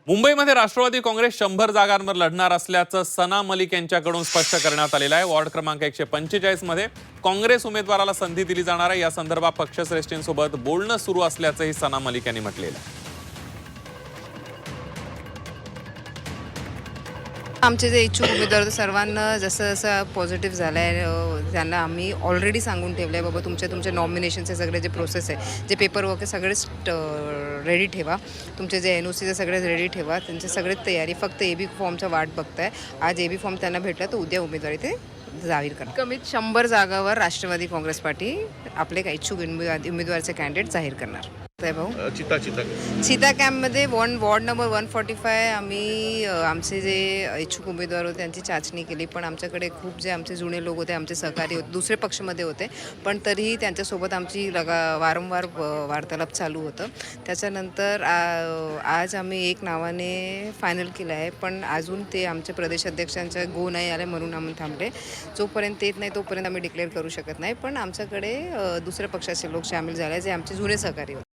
मुंबईमध्ये राष्ट्रवादी काँग्रेस 100 जागांवर लढणार असल्याचं सना मलिक यांच्याकडून स्पष्ट करण्यात आलेलं आहे। वॉर्ड क्रमांक 145 मध्ये काँग्रेस उमेदवाराला संधी दिली जाणार आहे। या संदर्भात पक्षश्रेष्ठींसोबत बोलणं सुरू असल्याचंही सना मलिक यांनी म्हटलेलं आहे। आमचे जे इच्छुक उमेदवार होते सर्वांना जसं जसं पॉझिटिव्ह झालं आहे त्यांना आम्ही ऑलरेडी सांगून ठेवलं आहे, बाबा तुमचे नॉमिनेशनचे सगळे जे प्रोसेस आहे, जे पेपर वर्क आहे सगळेच रेडी ठेवा, तुमचे जे NOCचे सगळे रेडी ठेवा, त्यांची सगळीच तयारी, फक्त AB फॉर्मचा वाट बघताय। आज AB फॉर्म त्यांना भेटला तर उद्या उमेदवारी ते जाहीर करा। कमीत 100 जागावर राष्ट्रवादी काँग्रेस पार्टी आपले काही इच्छुक उमेदवारचे कॅन्डिडेट जाहीर करणार आहे। भाऊ चिता कॅम्पमध्ये वॉर्ड नंबर 145 आम्ही आमचे जे इच्छुक उमेदवार होते त्यांची चाचणी केली, पण आमच्याकडे खूप जे आमचे जुने लोक होते, आमचे सहकारी होते, दुसरे पक्षामध्ये होते, पण तरीही त्यांच्यासोबत आमची वारंवार वार्तालाप चालू होतं। त्याच्यानंतर आज आम्ही एक नावाने फायनल केलं आहे, पण अजून ते आमचे प्रदेशाध्यक्षांच्या गो नाही आले म्हणून आम्ही थांबले। जोपर्यंत येत नाही तोपर्यंत आम्ही डिक्लेअर करू शकत नाही, पण आमच्याकडे दुसऱ्या पक्षाचे लोक सामील झाले जे आमचे जुने सहकारी होते।